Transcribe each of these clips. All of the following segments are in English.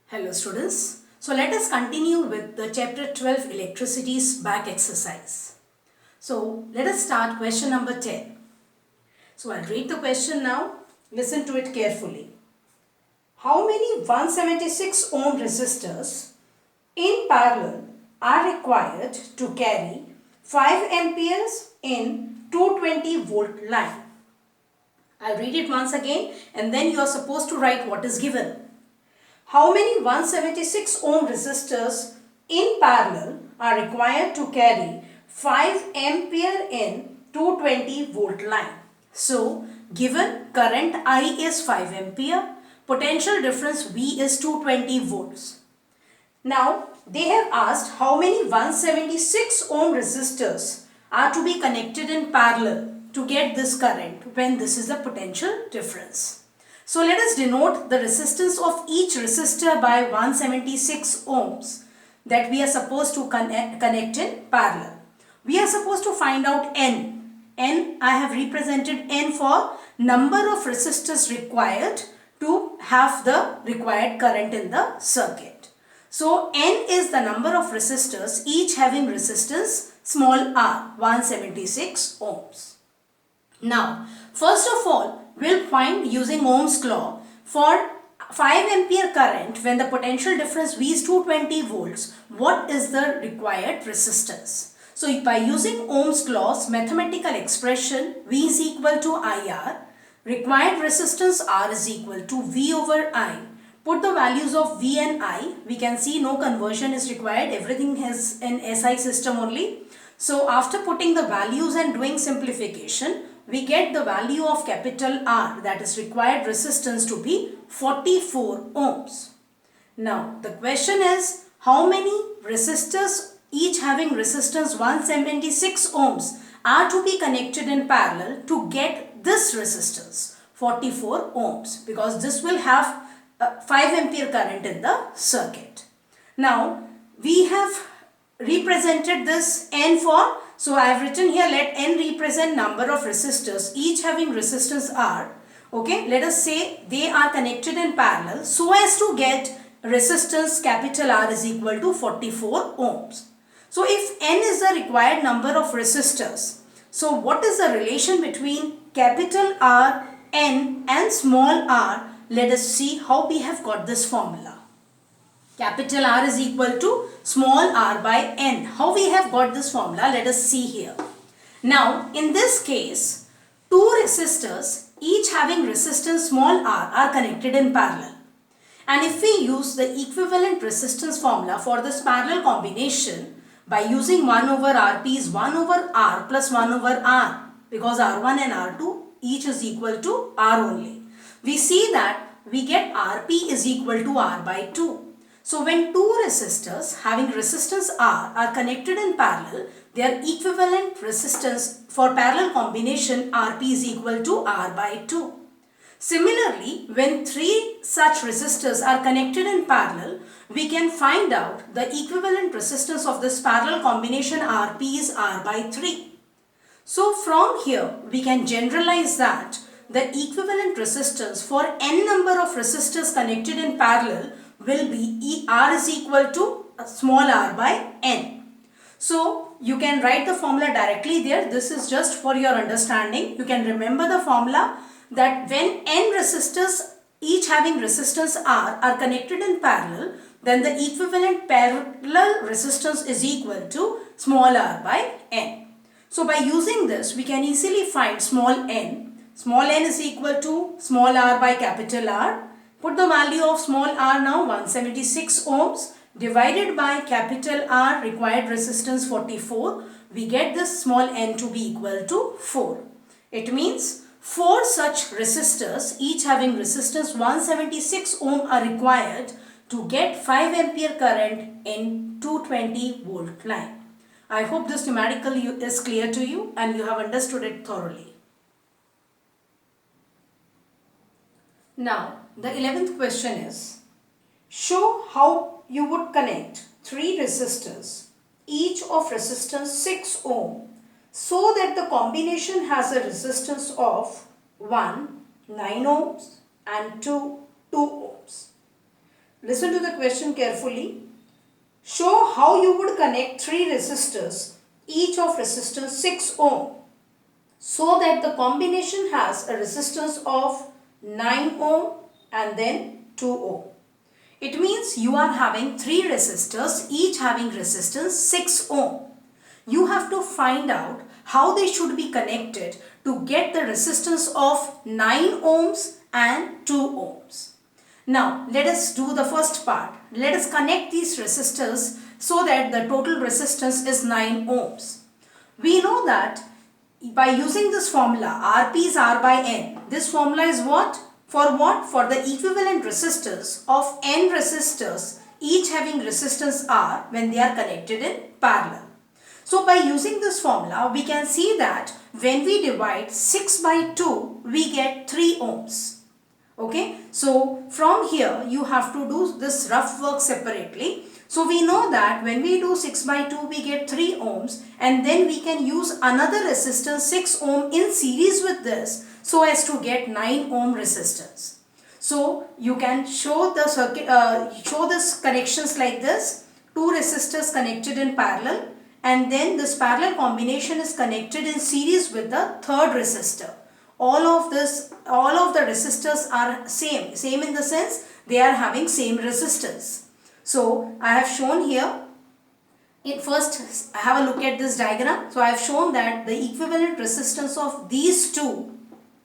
Hello students. So let us continue with the chapter 12 electricity's back exercise. So let us start question number 10. So I'll read the question now. Listen to it carefully. How many 176 ohm resistors in parallel are required to carry 5 amperes in 220 volt line? I'll read it once again and then you are supposed to write what is given. How many 176 ohm resistors in parallel are required to carry 5 ampere in 220 volt line? So, given current I is 5 ampere, potential difference V is 220 volts. Now, they have asked how many 176 ohm resistors are to be connected in parallel to get this current when this is the potential difference. So let us denote the resistance of each resistor by 176 ohms that we are supposed to connect in parallel. We are supposed to find out N. N, I have represented N for number of resistors required to have the required current in the circuit. So N is the number of resistors each having resistance small r 176 ohms. Now, first of all, we'll find using Ohm's law for 5 ampere current when the potential difference V is 220 volts, what is the required resistance? So, by using Ohm's law's mathematical expression V is equal to IR, required resistance R is equal to V over I. Put the values of V and I, we can see no conversion is required, everything has an SI system only. So, after putting the values and doing simplification, we get the value of capital R, that is required resistance, to be 44 ohms. Now the question is how many resistors each having resistance 176 ohms are to be connected in parallel to get this resistance 44 ohms, because this will have 5 ampere current in the circuit. Now we have represented this N for, so I have written here let N represent number of resistors each having resistance R. Okay, let us say they are connected in parallel so as to get resistance capital R is equal to 44 ohms. So if N is the required number of resistors, so what is the relation between capital R, N and small r? Let us see how we have got this formula. Capital R is equal to small r by N. How we have got this formula? Let us see here. Now, in this case, two resistors, each having resistance small r, are connected in parallel. And if we use the equivalent resistance formula for this parallel combination, by using 1 over Rp is 1 over R plus 1 over R, because R1 and R2 each is equal to R only. We see that we get Rp is equal to R by 2. So when two resistors having resistance R are connected in parallel, their equivalent resistance for parallel combination Rp is equal to R by 2. Similarly, when three such resistors are connected in parallel, we can find out the equivalent resistance of this parallel combination Rp is R by 3. So from here, we can generalize that the equivalent resistance for n number of resistors connected in parallel will be R is equal to small r by N. So you can write the formula directly there. This is just for your understanding. You can remember the formula that when n resistors each having resistance R are connected in parallel, then the equivalent parallel resistance is equal to small r by N. So by using this, we can easily find small n. Small n is equal to small r by capital R. Put the value of small r now 176 ohms divided by capital R required resistance 44. We get this small n to be equal to 4. It means 4 such resistors each having resistance 176 ohm are required to get 5 ampere current in 220 volt line. I hope this numerical is clear to you and you have understood it thoroughly. Now, the 11th question is, show how you would connect 3 resistors, each of resistance 6 ohm, so that the combination has a resistance of 1, 9 ohms and 2, 2 ohms. listen to the question carefully. Show how you would connect three resistors, each of resistance 6 ohm, so that the combination has a resistance of 9 ohm and then 2 ohm. It means you are having three resistors, each having resistance 6 ohm. You have to find out how they should be connected to get the resistance of 9 ohms and 2 ohms. Now, let us do the first part. Let us connect these resistors so that the total resistance is 9 ohms. We know that by using this formula, Rp is R by N. This formula is what? For what? For the equivalent resistors of N resistors, each having resistance R when they are connected in parallel. So by using this formula, we can see that when we divide 6 by 2, we get 3 ohms. Okay, so from here you have to do this rough work separately. So we know that when we do 6 by 2 we get 3 ohms, and then we can use another resistance 6 ohm in series with this so as to get 9 ohm resistance. So you can show the circuit, show this connections like this: two resistors connected in parallel, and then this parallel combination is connected in series with the third resistor. All of the resistors are same in the sense they are having same resistance. So I have shown here, first have a look at this diagram. So I have shown that the equivalent resistance of these two,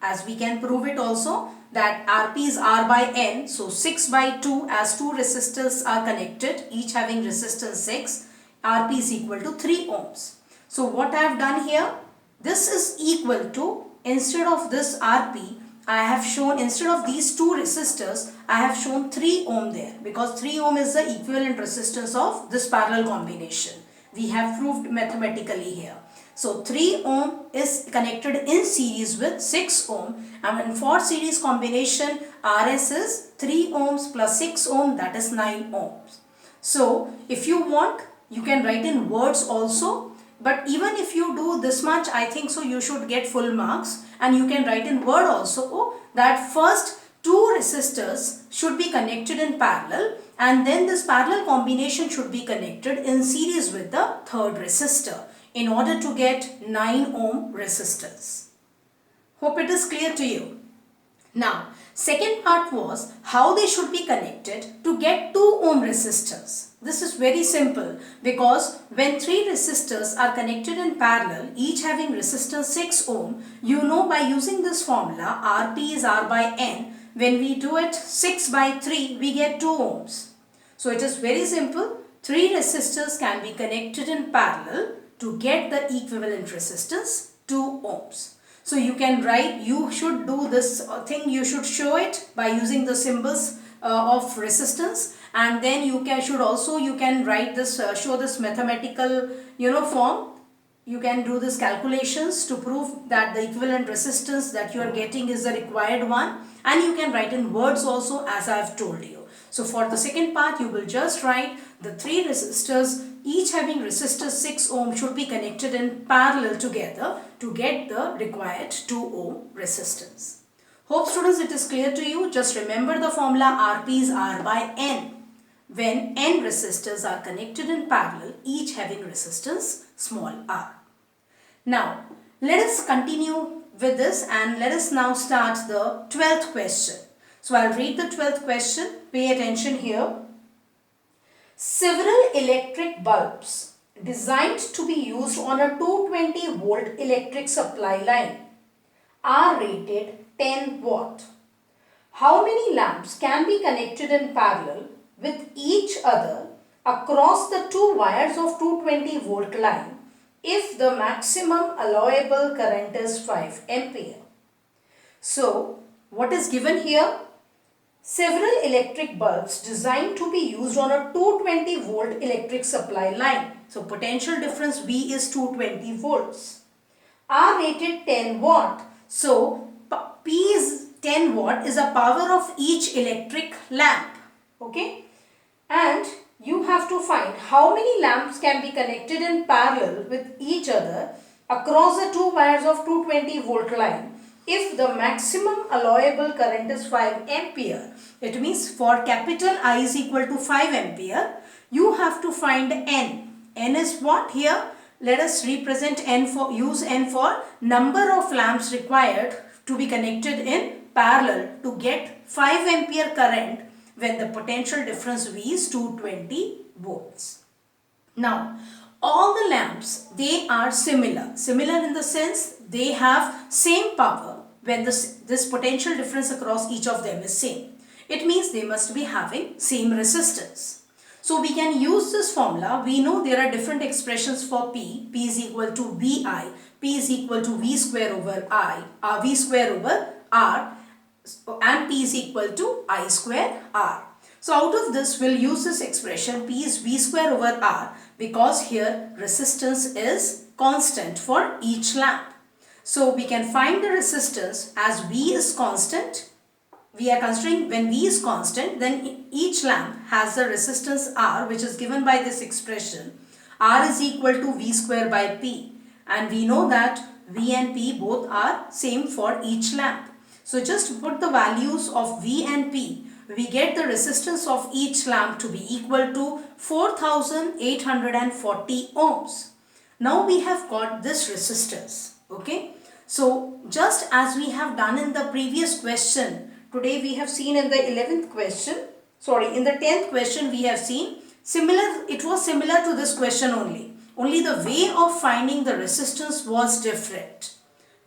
as we can prove it also, that Rp is R by N. So 6 by 2, as two resistors are connected, each having resistance 6, Rp is equal to 3 ohms. So what I have done here, this is equal to, instead of this Rp, I have shown, instead of these two resistors, I have shown 3 ohm there, because 3 ohm is the equivalent resistance of this parallel combination. We have proved mathematically here. So 3 ohm is connected in series with 6 ohm, and for series combination Rs is 3 ohms plus 6 ohm, that is 9 ohms. So if you want, you can write in words also. But even if you do this much, I think so you should get full marks, and you can write in word also that first two resistors should be connected in parallel, and then this parallel combination should be connected in series with the third resistor in order to get 9 ohm resistance. Hope it is clear to you. Now, second part was how they should be connected to get 2 ohm resistors. This is very simple, because when three resistors are connected in parallel, each having resistance 6 ohm, you know by using this formula, Rp is R by N. When we do it 6 by 3, we get 2 ohms. So it is very simple. Three resistors can be connected in parallel to get the equivalent resistance 2 ohms. So you can write, you should do this thing, you should show it by using the symbols of resistance, and then you can write this, show this mathematical form. You can do this calculations to prove that the equivalent resistance that you are getting is the required one, and you can write in words also, as I have told you. So for the second part, you will just write the three resistors, each having resistance 6 ohm, should be connected in parallel together to get the required 2 ohm resistance. Hope students it is clear to you. Just remember the formula, Rp is R by N. When N resistors are connected in parallel, each having resistance small r. Now, let us continue with this, and let us now start the 12th question. So I'll read the 12th question. Pay attention here. Several electric bulbs designed to be used on a 220 volt electric supply line are rated 10 watt. How many lamps can be connected in parallel with each other across the two wires of 220 volt line if the maximum allowable current is 5 ampere? So, what is given here? Several electric bulbs designed to be used on a 220 volt electric supply line. So, potential difference V is 220 volts. Are rated 10 watt. So, P is 10 watt is the power of each electric lamp. Okay. And you have to find how many lamps can be connected in parallel with each other across the two wires of 220 volt line if the maximum allowable current is 5 ampere, it means for capital I is equal to 5 ampere, you have to find N. N is what here? Let us represent N for, use N for number of lamps required to be connected in parallel to get 5 ampere current when the potential difference V is 220 volts. Now, all the lamps, they are similar. Similar in the sense they have same power when this potential difference across each of them is same. It means they must be having same resistance. So we can use this formula. We know there are different expressions for P. P is equal to VI. P is equal to V square over I. V square over R. And P is equal to I square R. So out of this, we'll use this expression P is V square over R because here resistance is constant for each lamp. So we can find the resistance as V is constant. We are considering when V is constant, then each lamp has the resistance R, which is given by this expression. R is equal to V square by P. And we know that V and P both are same for each lamp. So just put the values of V and P. We get the resistance of each lamp to be equal to 4840 ohms. Now we have got this resistance. Okay. So just as we have done in the previous question, today we have seen in the 11th question, in the 10th question we have seen it was similar to this question only. Only the way of finding the resistance was different.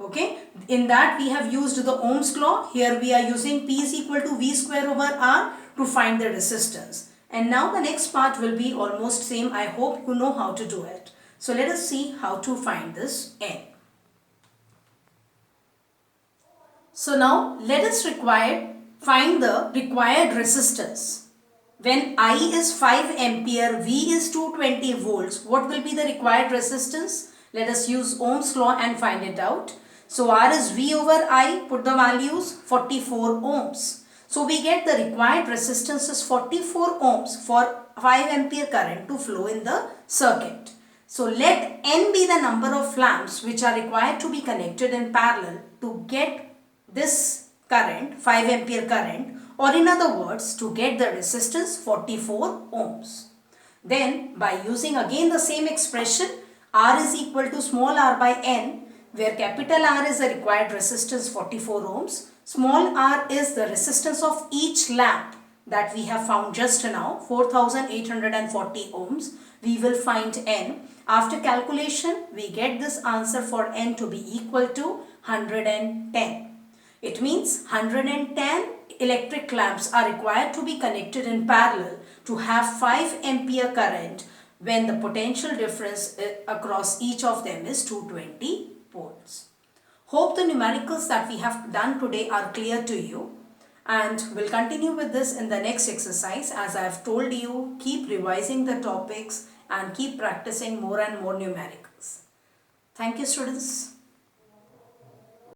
Okay, in that we have used the Ohm's law. Here we are using P is equal to V square over R to find the resistance. And now the next part will be almost same. I hope you know how to do it. So let us see how to find this N. So now let us find the required resistance. When I is 5 ampere, V is 220 volts, what will be the required resistance? Let us use Ohm's law and find it out. So R is V over I, put the values 44 ohms. So we get the required resistance is 44 ohms for 5 ampere current to flow in the circuit. So let N be the number of lamps which are required to be connected in parallel to get this current, 5 ampere current, or in other words to get the resistance 44 ohms. Then by using again the same expression, R is equal to small r by N, where capital R is the required resistance 44 ohms, small r is the resistance of each lamp that we have found just now, 4840 ohms. We will find N. After calculation, we get this answer for N to be equal to 110. It means 110 electric lamps are required to be connected in parallel to have 5 ampere current when the potential difference across each of them is 220 volts. Hope the numericals that we have done today are clear to you, and we'll continue with this in the next exercise. As I have told you, keep revising the topics and keep practicing more and more numericals. Thank you, students.